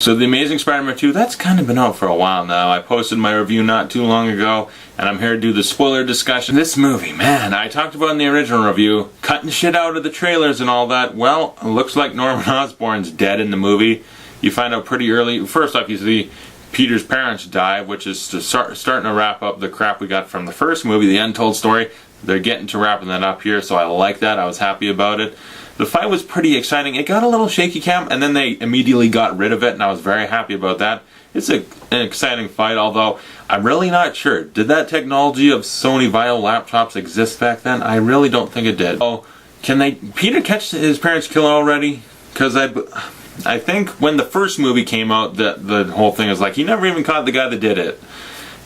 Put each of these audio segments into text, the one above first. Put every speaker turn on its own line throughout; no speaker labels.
So The Amazing Spider-Man 2, that's kind of been out for a while now. I posted my review not too long ago, and I'm here to do the spoiler discussion. This movie, man, I talked about in the original review, cutting shit out of the trailers and all that. Well, it looks like Norman Osborn's dead in the movie. You find out pretty early. First off, you see Peter's parents die, which is starting to wrap up the crap we got from the first movie, The Untold Story. They're getting to wrapping that up here, so I like that. I was happy about it. The fight was pretty exciting. It got a little shaky cam, and then they immediately got rid of it, and I was very happy about that. It's an exciting fight, although I'm really not sure. Did that technology of Sony Vial laptops exist back then? I really don't think it did. Oh, can Peter catch his parents' killer already? Because I think when the first movie came out, the whole thing is like, he never even caught the guy that did it.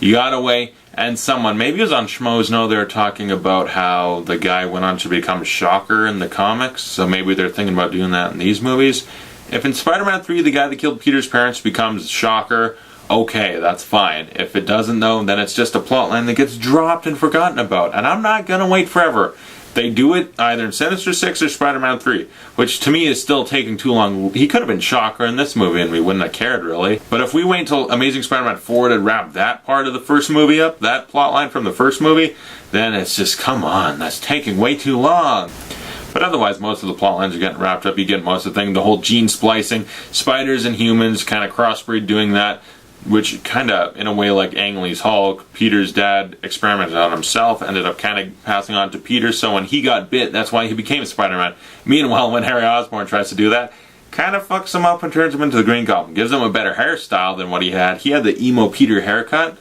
You got away, and someone, maybe it was on Schmoes Know, they were talking about how the guy went on to become Shocker in the comics, so maybe they're thinking about doing that in these movies. If in Spider-Man 3 the guy that killed Peter's parents becomes Shocker, okay, that's fine. If it doesn't though, then it's just a plotline that gets dropped and forgotten about, and I'm not gonna wait forever. They do it either in Sinister 6 or Spider-Man 3, which to me is still taking too long. He could have been Shocker in this movie and we wouldn't have cared really. But if we wait until Amazing Spider-Man 4 to wrap that part of the first movie up, that plotline from the first movie, then it's just, come on, that's taking way too long. But otherwise, most of the plot lines are getting wrapped up. You get most of the thing, the whole gene splicing, spiders and humans kind of crossbreed doing that, which kind of, in a way like Ang Lee's Hulk, Peter's dad experimented on himself, ended up kind of passing on to Peter, so when he got bit, that's why he became Spider-Man. Meanwhile, when Harry Osborn tries to do that, kind of fucks him up and turns him into the Green Goblin. Gives him a better hairstyle than what he had. He had the emo Peter haircut.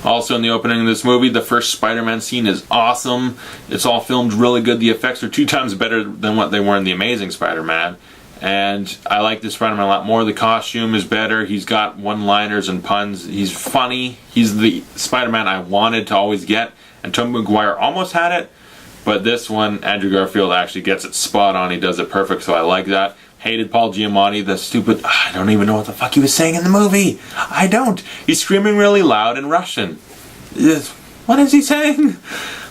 Also in the opening of this movie, the first Spider-Man scene is awesome. It's all filmed really good. The effects are 2 times better than what they were in The Amazing Spider-Man. And I like this Spider-Man a lot more. The costume is better. He's got one-liners and puns. He's funny. He's the Spider-Man I wanted to always get. And Tobey Maguire almost had it. But this one, Andrew Garfield actually gets it spot on. He does it perfect, so I like that. Hated Paul Giamatti, the stupid... I don't even know what the fuck he was saying in the movie. I don't. He's screaming really loud in Russian. What is he saying?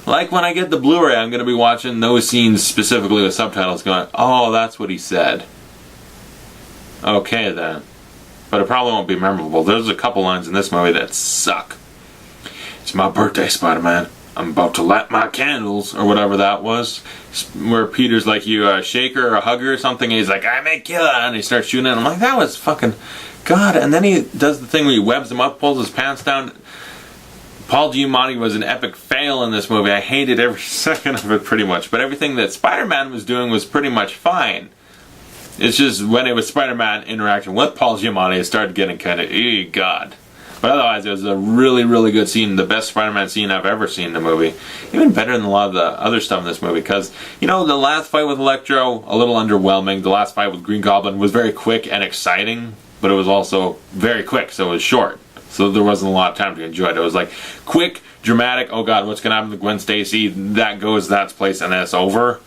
Like when I get the Blu-ray, I'm going to be watching those scenes specifically with subtitles going, oh, that's what he said. Okay then. But it probably won't be memorable. There's a couple lines in this movie that suck. It's my birthday, Spider-Man. I'm about to light my candles, or whatever that was. Where Peter's like, you a shaker or a hugger or something, and he's like, I'm a killer, and he starts shooting at him. I'm like, that was fucking... God, and then he does the thing where he webs him up, pulls his pants down. Paul Giamatti was an epic fail in this movie. I hated every second of it pretty much. But everything that Spider-Man was doing was pretty much fine. It's just when it was Spider-Man interacting with Paul Giamatti, it started getting kind of, God. But otherwise, it was a really, really good scene. The best Spider-Man scene I've ever seen in the movie. Even better than a lot of the other stuff in this movie. Because, you know, the last fight with Electro, a little underwhelming. The last fight with Green Goblin was very quick and exciting. But it was also very quick, so it was short. So there wasn't a lot of time to enjoy it. It was like, quick, dramatic, oh God, what's going to happen to Gwen Stacy? That goes that's place, and then it's over.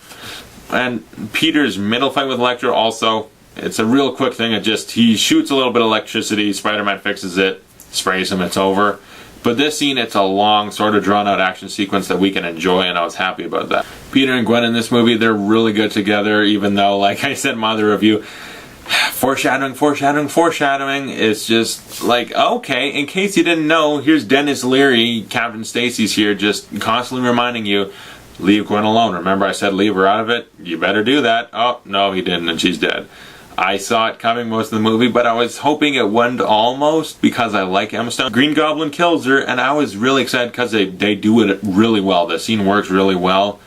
And Peter's middle fight with Electro also, it's a real quick thing. He shoots a little bit of electricity, Spider-Man fixes it, sprays him, it's over. But this scene, it's a long, sort of drawn-out action sequence that we can enjoy, and I was happy about that. Peter and Gwen in this movie, they're really good together, even though, like I said in my other review, foreshadowing, foreshadowing, foreshadowing. It's just like, okay, in case you didn't know, here's Dennis Leary, Captain Stacy's here, just constantly reminding you, leave Gwen alone. Remember I said leave her out of it? You better do that. Oh, no, he didn't, and she's dead. I saw it coming most of the movie, but I was hoping it wouldn't almost, because I like Emma Stone. Green Goblin kills her, and I was really excited because they do it really well. The scene works really well,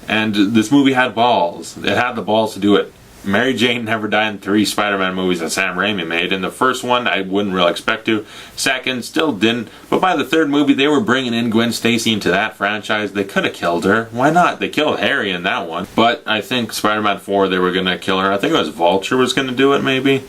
and this movie had balls. It had the balls to do it. Mary Jane never died in 3 Spider-Man movies that Sam Raimi made. In the first one, I wouldn't really expect to. Second, still didn't. But by the third movie, they were bringing in Gwen Stacy into that franchise. They could have killed her. Why not? They killed Harry in that one. But I think Spider-Man 4, they were going to kill her. I think it was Vulture was going to do it, maybe.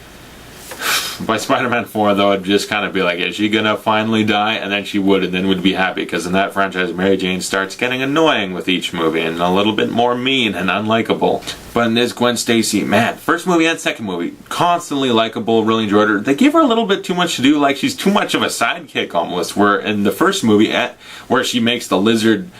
By Spider-Man 4, though, it'd just kind of be like, is she going to finally die? And then she would, and then we'd be happy. Because in that franchise, Mary Jane starts getting annoying with each movie. And a little bit more mean and unlikable. But in this Gwen Stacy, man, first movie and second movie, constantly likable, really enjoyed her. They gave her a little bit too much to do. Like, she's too much of a sidekick, almost. Where in the first movie, where she makes the lizard...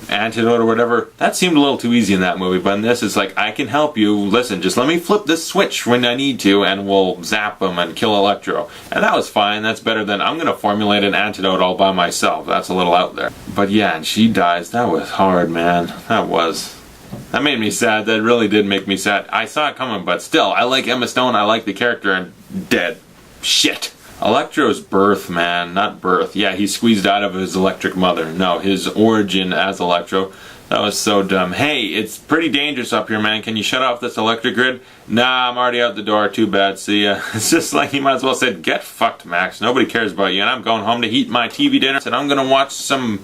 antidote or whatever, that seemed a little too easy in that movie. But in this, it's like, I can help you. Listen, just let me flip this switch when I need to, and we'll zap him and kill Electro. And that was fine. That's better than, I'm going to formulate an antidote all by myself. That's a little out there. But yeah, and she dies. That was hard, man. That made me sad. That really did make me sad. I saw it coming, but still, I like Emma Stone. I like the character, and dead. Shit. Electro's birth, man. Not birth. Yeah, he squeezed out of his electric mother. No, his origin as Electro. That was so dumb. Hey, it's pretty dangerous up here, man. Can you shut off this electric grid? Nah, I'm already out the door. Too bad. See ya. It's just like he might as well said, get fucked, Max. Nobody cares about you, and I'm going home to heat my TV dinner, and I'm gonna watch some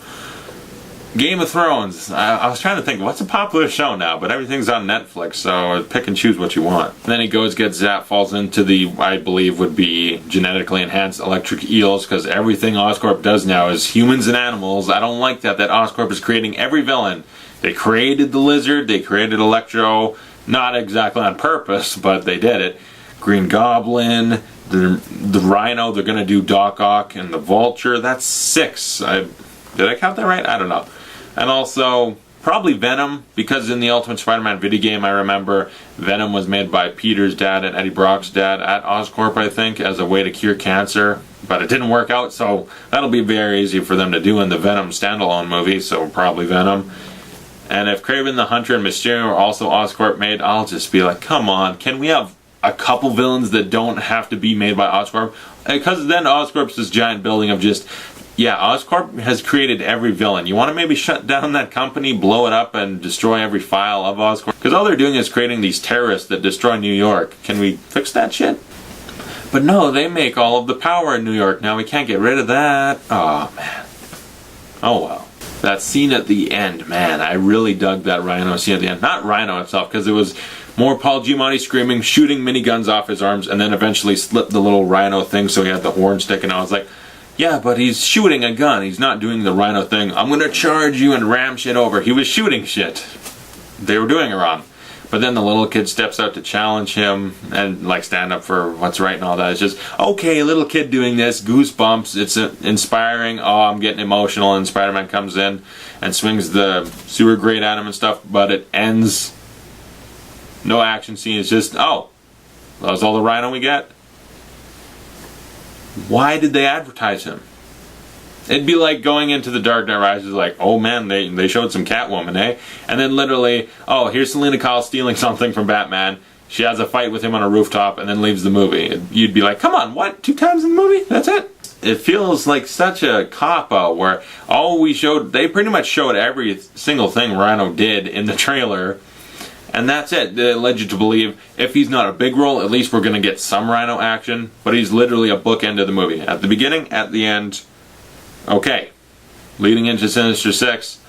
Game of Thrones. I was trying to think, what's a popular show now? But everything's on Netflix, so pick and choose what you want. And then he goes, gets zapped, falls into the, I believe would be genetically enhanced electric eels, because everything Oscorp does now is humans and animals. I don't like that Oscorp is creating every villain. They created the Lizard, they created Electro, not exactly on purpose, but they did it. Green Goblin, the Rhino, they're gonna do Doc Ock, and the Vulture. That's 6. Did I count that right? I don't know. And also, probably Venom, because in the Ultimate Spider-Man video game, I remember Venom was made by Peter's dad and Eddie Brock's dad at Oscorp, I think, as a way to cure cancer. But it didn't work out, so that'll be very easy for them to do in the Venom standalone movie, so probably Venom. And if Kraven the Hunter and Mysterio are also Oscorp made, I'll just be like, come on, can we have a couple villains that don't have to be made by Oscorp? Because then Oscorp's this giant building of just... Yeah, Oscorp has created every villain. You want to maybe shut down that company, blow it up, and destroy every file of Oscorp? Because all they're doing is creating these terrorists that destroy New York. Can we fix that shit? But no, they make all of the power in New York. Now we can't get rid of that. Oh, man. Oh, well. That scene at the end, man, I really dug that Rhino scene at the end. Not Rhino itself, because it was more Paul Giamatti screaming, shooting miniguns off his arms, and then eventually slipped the little Rhino thing so he had the horn sticking out. I was like... Yeah, but he's shooting a gun. He's not doing the Rhino thing. I'm gonna charge you and ram shit over. He was shooting shit. They were doing it wrong. But then the little kid steps out to challenge him and like stand up for what's right and all that. It's just, okay, little kid doing this, goosebumps. It's inspiring. Oh, I'm getting emotional. And Spider-Man comes in and swings the sewer grate at him and stuff. But it ends. No action scene. It's just, oh, that was all the Rhino we get? Why did they advertise him? It'd be like going into The Dark Knight Rises like, oh man, they showed some Catwoman, eh? And then literally, oh, here's Selena Kyle stealing something from Batman. She has a fight with him on a rooftop and then leaves the movie. You'd be like, come on, what? 2 times in the movie? That's it? It feels like such a cop-out where all we showed, they pretty much showed every single thing Rhino did in the trailer. And that's it. They led you to believe if he's not a big role, at least we're going to get some Rhino action. But he's literally a bookend of the movie. At the beginning, at the end. Okay. Leading into Sinister Six.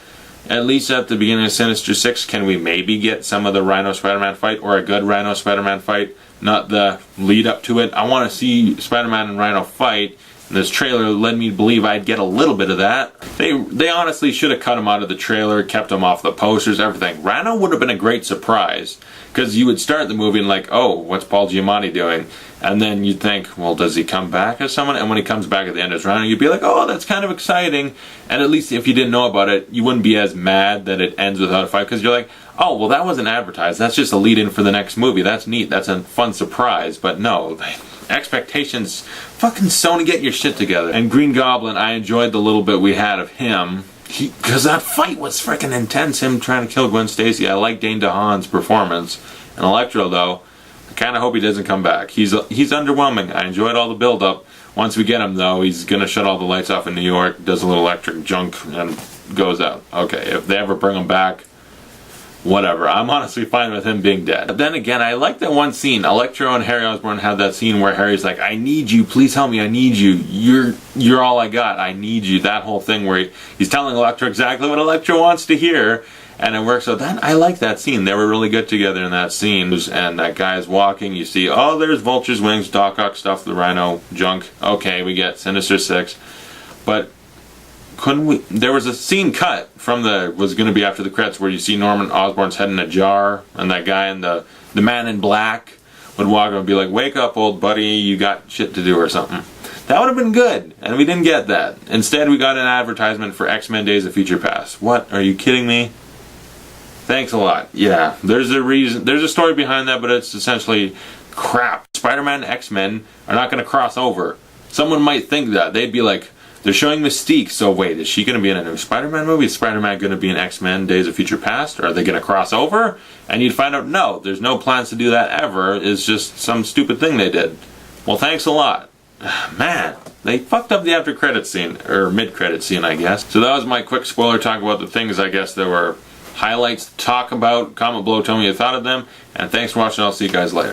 At least at the beginning of Sinister Six, can we maybe get some of the Rhino Spider-Man fight? Or a good Rhino Spider-Man fight? Not the lead up to it. I want to see Spider-Man and Rhino fight. And this trailer led me to believe I'd get a little bit of that. They honestly should have cut him out of the trailer, kept him off the posters, everything. Rhino would have been a great surprise. Because you would start the movie and like, oh, what's Paul Giamatti doing? And then you'd think, well, does he come back as someone? And when he comes back at the end as Rhino, you'd be like, oh, that's kind of exciting. And at least if you didn't know about it, you wouldn't be as mad that it ends without a fight. Because you're like, oh, well, that wasn't advertised. That's just a lead-in for the next movie. That's neat. That's a fun surprise. But no, expectations. Fucking Sony, get your shit together. And Green Goblin, I enjoyed the little bit we had of him. Because that fight was freaking intense, him trying to kill Gwen Stacy. I like Dane DeHaan's performance. And Electro, though, I kind of hope he doesn't come back. He's underwhelming. I enjoyed all the build-up. Once we get him, though, he's going to shut all the lights off in New York, does a little electric junk, and goes out. Okay, if they ever bring him back, whatever. I'm honestly fine with him being dead. But then again, I like that one scene. Electro and Harry Osborn had that scene where Harry's like, I need you, please help me, I need you. You're all I got, I need you. That whole thing where he's telling Electro exactly what Electro wants to hear, and it works. So then I like that scene. They were really good together in that scene. And that guy's walking, you see, oh, there's Vulture's wings, Doc Ock stuff, the Rhino junk. Okay, we get Sinister Six. But couldn't we? There was a scene cut from was going to be after the credits where you see Norman Osborn's head in a jar, and that guy in the man in black would walk up and be like, wake up, old buddy, you got shit to do or something. That would have been good, and we didn't get that. Instead, we got an advertisement for X-Men Days of Future Past. What? Are you kidding me? Thanks a lot. Yeah, there's a reason. There's a story behind that, but it's essentially crap. Spider-Man and X-Men are not going to cross over. Someone might think that. They'd be like, they're showing Mystique, so wait, is she going to be in a new Spider-Man movie? Is Spider-Man going to be in X-Men Days of Future Past? Are they going to cross over? And you'd find out, no, there's no plans to do that ever. It's just some stupid thing they did. Well, thanks a lot. Man, they fucked up the after credit scene, or mid-credit scene, I guess. So that was my quick spoiler talk about the things I guess there were highlights to talk about. Comment below, tell me what you thought of them, and thanks for watching. I'll see you guys later.